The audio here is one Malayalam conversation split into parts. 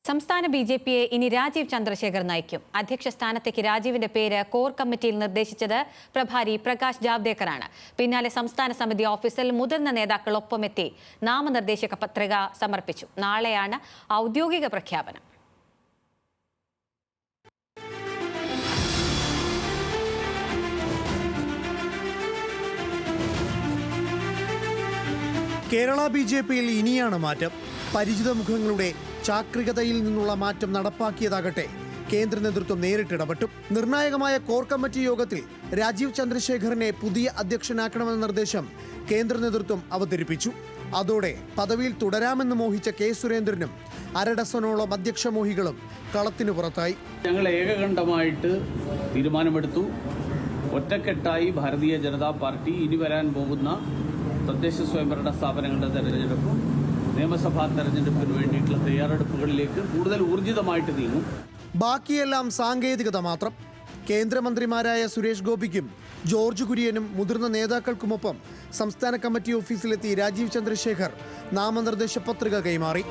സംസ്ഥാന ബിജെപിയെ ഇനി രാജീവ് ചന്ദ്രശേഖർ നയിക്കും. അധ്യക്ഷ സ്ഥാനത്തേക്ക് രാജീവിന്റെ പേര് കോർ കമ്മിറ്റിയിൽ നിർദ്ദേശിച്ചത് പ്രഭാരി പ്രകാശ് ജാവ്ദേക്കറാണ്. പിന്നാലെ സംസ്ഥാന സമിതി ഓഫീസിൽ മുതിർന്ന നേതാക്കൾ ഒപ്പമെത്തി നാമനിർദ്ദേശക പത്രിക സമർപ്പിച്ചു. നാളെയാണ് ഔദ്യോഗിക പ്രഖ്യാപനം. കേരള ബിജെപിയിൽ ഇനിയാണ് മാറ്റം. പരിചിത മുഖങ്ങളുടെ ചാക്രികതയിൽ നിന്നുള്ള മാറ്റം നടപ്പാക്കിയതാകട്ടെ കേന്ദ്ര നേതൃത്വം നേരിട്ടിടപെട്ടു. നിർണായകമായ കോർ കമ്മിറ്റി യോഗത്തിൽ രാജീവ് ചന്ദ്രശേഖറിനെ പുതിയ അധ്യക്ഷനാക്കണമെന്ന നിർദ്ദേശം കേന്ദ്ര നേതൃത്വം അവതരിപ്പിച്ചു. അതോടെ പദവിയിൽ തുടരാമെന്ന് മോഹിച്ച കെ സുരേന്ദ്രനും അരഡസനോളം അധ്യക്ഷമോഹികളും കളത്തിനു പുറത്തായി. ഞങ്ങൾ ഏകകണ്ഠമായിട്ട് തീരുമാനമെടുത്തു. ഒറ്റക്കെട്ടായി ഭാരതീയ ജനതാ പാർട്ടി ഇനി വരാൻ പോകുന്ന തദ്ദേശ സ്വയംഭരണ സ്ഥാപനങ്ങളുടെ തെരഞ്ഞെടുപ്പും നിയമസഭാ തെരഞ്ഞെടുപ്പിന് വേണ്ടിയിട്ടുള്ള തയ്യാറെടുപ്പുകളിലേക്ക് കൂടുതൽ ഊർജിതമായിട്ട് നീങ്ങും. ബാക്കിയെല്ലാം സാങ്കേതികത മാത്രം. കേന്ദ്രമന്ത്രിമാരായ സുരേഷ് ഗോപിക്കും ജോർജ് കുര്യനും മുതിർന്ന നേതാക്കൾക്കുമൊപ്പം സംസ്ഥാന കമ്മിറ്റി ഓഫീസിലെത്തി രാജീവ് ചന്ദ്രശേഖർ നാമനിർദ്ദേശ പത്രിക കൈമാറി.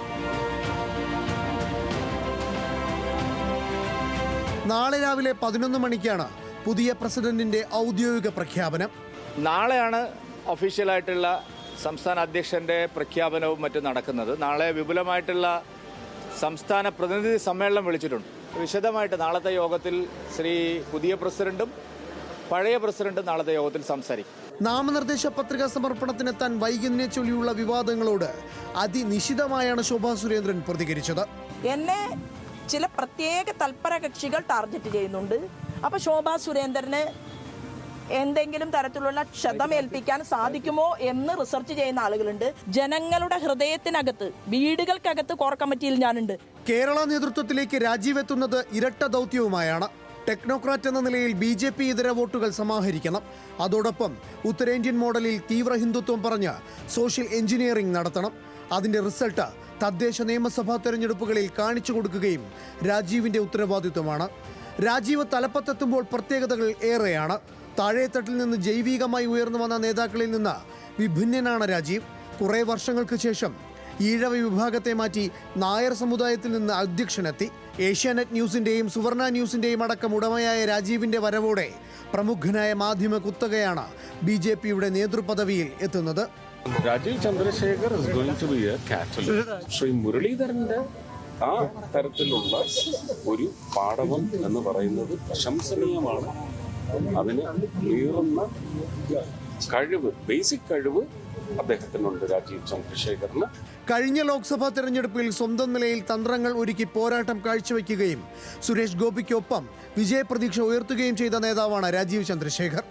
നാളെ രാവിലെ 11 മണിക്കാണ് പുതിയ പ്രസിഡന്റിന്റെ ഔദ്യോഗിക പ്രഖ്യാപനം. നാളെയാണ് ഒഫീഷ്യലായിട്ടുള്ള സംസ്ഥാന അധ്യക്ഷൻ്റെ പ്രഖ്യാപനവും മറ്റും നടക്കുന്നത്. നാളെ വിപുലമായിട്ടുള്ള സംസ്ഥാന പ്രതിനിധി സമ്മേളനം വിളിച്ചിട്ടുണ്ട്. വിശദമായിട്ട് നാളത്തെ യോഗത്തിൽ പുതിയ പ്രസിഡന്റും പഴയ പ്രസിഡന്റും നാളത്തെ യോഗത്തിൽ സംസാരിക്കും. നാമനിർദ്ദേശ പത്രിക സമർപ്പണത്തിനെത്താൻ വൈകുന്നതിനെ ചൊല്ലിയുള്ള വിവാദങ്ങളോട് അതിനിശിതമായാണ് ശോഭാ സുരേന്ദ്രൻ പ്രതികരിച്ചത്. എന്നെ ചില പ്രത്യേക തൽപര കക്ഷികൾ ടാർഗറ്റ് ചെയ്യുന്നുണ്ട്. അപ്പോൾ ശോഭാ സുരേന്ദ്രന് എന്തെങ്കിലും തരത്തിലുള്ള ക്ഷതമേൽപ്പിക്കാൻ സാധിക്കുമോ എന്ന് റിസർച്ച് ചെയ്യുന്ന ആളുകളുണ്ട്. ജനങ്ങളുടെ ഹൃദയത്തിനകത്ത്, വീടുകൾക്കകത്ത് കോർ കമ്മിറ്റിയിൽ ഞാനുണ്ട്. കേരള നേതൃത്വത്തിലേക്ക് രാജീവ് എത്തുന്നത് ഇരട്ട ദൗത്യവുമായാണ്. ടെക്നോക്രാറ്റ് എന്ന നിലയിൽ BJP ഇതര വോട്ടുകൾ സമാഹരിക്കണം. അതോടൊപ്പം ഉത്തരേന്ത്യൻ മോഡലിൽ തീവ്ര ഹിന്ദുത്വം പറഞ്ഞ് സോഷ്യൽ എഞ്ചിനീയറിംഗ് നടത്തണം. അതിന്റെ റിസൾട്ട് തദ്ദേശ നിയമസഭാ തെരഞ്ഞെടുപ്പുകളിൽ കാണിച്ചു കൊടുക്കുകയും രാജീവിന്റെ ഉത്തരവാദിത്വമാണ്. രാജീവ് തലപ്പത്തെത്തുമ്പോൾ പ്രത്യേകതകൾ ഏറെയാണ്. താഴേത്തട്ടിൽ നിന്ന് ജൈവികമായി ഉയർന്നു വന്ന നേതാക്കളിൽ നിന്ന് വിഭിന്നനാണ് രാജീവ്. കുറേ വർഷങ്ങൾക്ക് ശേഷം ഈഴവ വിഭാഗത്തെ മാറ്റി നായർ സമുദായത്തിൽ നിന്ന് അധ്യക്ഷനെത്തി. ഏഷ്യാനെറ്റ് ന്യൂസിന്റെയും സുവർണ ന്യൂസിന്റെയും അടക്കം ഉടമയായ രാജീവിന്റെ വരവോടെ പ്രമുഖനായ മാധ്യമ കുത്തകയാണ് BJPയുടെ നേതൃപദവിയിൽ എത്തുന്നത്. Rajeev Chandrasekhar is going to be a catalyst. Shri മുരളീധരന്റെ ആ തരത്തിലുള്ള ഒരു പാഠവം എന്ന് പറയുന്നത് പ്രശംസനീയമാണ്. അതിന് നീറുന്ന കഴിവ്, ബേസിക് കഴിവ് അദ്ദേഹത്തിനുണ്ട് രാജീവ് ചന്ദ്രശേഖറിന്. കഴിഞ്ഞ ലോക്സഭാ തെരഞ്ഞെടുപ്പിൽ സ്വന്തം നിലയിൽ തന്ത്രങ്ങൾ ഒരുക്കി പോരാട്ടം കാഴ്ചവെക്കുകയും സുരേഷ് ഗോപിക്കൊപ്പം വിജയപ്രതീക്ഷ ഉയർത്തുകയും ചെയ്ത നേതാവാണ് രാജീവ് ചന്ദ്രശേഖർ.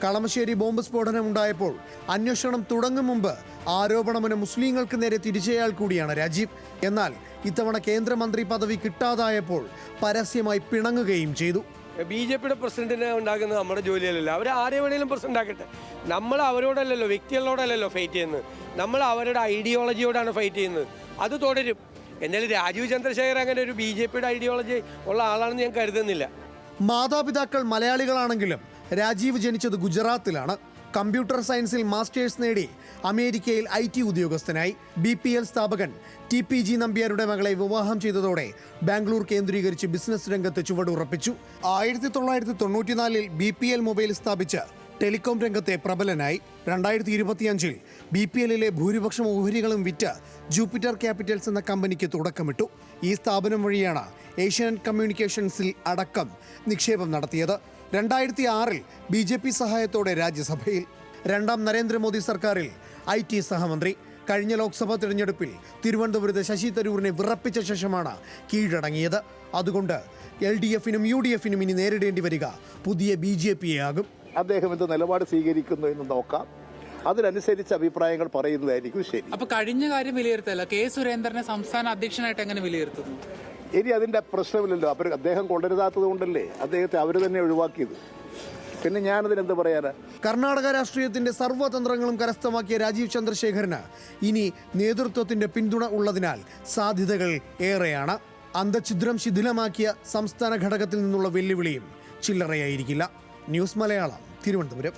കളമശ്ശേരി ബോംബ് സ്ഫോടനം ഉണ്ടായപ്പോൾ അന്വേഷണം തുടങ്ങും മുമ്പ് ആരോപണത്തിന് മുസ്ലിങ്ങൾക്ക് നേരെ തിരിച്ചയാൾ കൂടിയാണ് രാജീവ്. എന്നാൽ ഇത്തവണ കേന്ദ്രമന്ത്രി പദവി കിട്ടാതായപ്പോൾ പരസ്യമായി പിണങ്ങുകയും ചെയ്തു. BJPയുടെ പ്രസിഡന്റിനെ ഉണ്ടാക്കുന്നത് നമ്മുടെ ജോലിയല്ലല്ലോ. അവർ ആരെ വേണേലും പ്രസിഡന്റ് ആക്കട്ടെ. നമ്മൾ അവരോടല്ലല്ലോ, വ്യക്തികളോടല്ലല്ലോ ഫൈറ്റ് ചെയ്യുന്നത്. നമ്മൾ അവരുടെ ഐഡിയോളജിയോടാണ് ഫൈറ്റ് ചെയ്യുന്നത്. അത് തുടരും. എന്നാലും രാജീവ് ചന്ദ്രശേഖർ അങ്ങനെ ഒരു BJPയുടെ ഐഡിയോളജി ഉള്ള ആളാണെന്ന് ഞാൻ കരുതുന്നില്ല. മാതാപിതാക്കൾ മലയാളികളാണെങ്കിലും രാജീവ് ജനിച്ചത് ഗുജറാത്തിലാണ്. കമ്പ്യൂട്ടർ സയൻസിൽ മാസ്റ്റേഴ്സ് നേടി അമേരിക്കയിൽ IT ഉദ്യോഗസ്ഥനായി. BPL സ്ഥാപകൻ TPG നമ്പ്യാരുടെ മകളെ വിവാഹം ചെയ്തതോടെ ബാംഗ്ലൂർ കേന്ദ്രീകരിച്ച് ബിസിനസ് രംഗത്ത് ചുവടുറപ്പിച്ചു. 1994 BPL മൊബൈൽ സ്ഥാപിച്ച് ടെലികോം രംഗത്തെ പ്രബലനായി. 2025 BPLിലെ ഭൂരിപക്ഷം ഓഹരികളും വിറ്റ് ജൂപ്പിറ്റർ ക്യാപിറ്റൽസ് എന്ന കമ്പനിക്ക് തുടക്കമിട്ടു. ഈ സ്ഥാപനം വഴിയാണ് ഏഷ്യാനെറ്റ് കമ്മ്യൂണിക്കേഷൻസിൽ അടക്കം നിക്ഷേപം നടത്തിയത്. 2006 BJP സഹായത്തോടെ രാജ്യസഭയിൽ, രണ്ടാം നരേന്ദ്രമോദി സർക്കാരിൽ IT സഹമന്ത്രി. കഴിഞ്ഞ ലോക്സഭാ തിരഞ്ഞെടുപ്പിൽ തിരുവനന്തപുരത്ത് ശശി തരൂരിനെ വിറപ്പിച്ച ശേഷമാണ് കീഴടങ്ങിയത്. അതുകൊണ്ട് LDFനും UDFനും ഇനി നേരിടേണ്ടി വരിക പുതിയ BJPയെ ആകും. അദ്ദേഹം എന്ത് നിലപാട് സ്വീകരിക്കുന്നു എന്ന് നോക്കാം. അതിനനുസരിച്ച് അഭിപ്രായങ്ങൾ പറയുന്നതായിരിക്കും ശരി. അപ്പൊ കഴിഞ്ഞ കാര്യം വിലയിരുത്തല്ല, കെ സുരേന്ദ്രനെ സംസ്ഥാന അധ്യക്ഷനായിട്ട് എങ്ങനെ വിലയിരുത്തുന്നു? ഇനി അതിന്റെ പ്രശ്നമില്ലല്ലോ. അദ്ദേഹം കൊണ്ടുവരുതാത്തത് കൊണ്ടല്ലേ അദ്ദേഹത്തെ അവർ തന്നെ ഒഴിവാക്കിയത്. പിന്നെ ഞാനതിനെന്ത് പറയാനാ? കർണാടക രാഷ്ട്രീയത്തിന്റെ സർവ്വതന്ത്രങ്ങളും കരസ്ഥമാക്കിയ രാജീവ് ചന്ദ്രശേഖറിന് ഇനി നേതൃത്വത്തിന്റെ പിന്തുണ ഉള്ളതിനാൽ സാധ്യതകൾ ഏറെയാണ്. അന്തഛിദ്രം ശിഥിലമാക്കിയ സംസ്ഥാന ഘടകത്തിൽ നിന്നുള്ള വെല്ലുവിളിയും ചില്ലറയായിരിക്കില്ല. ന്യൂസ് മലയാളം, തിരുവനന്തപുരം.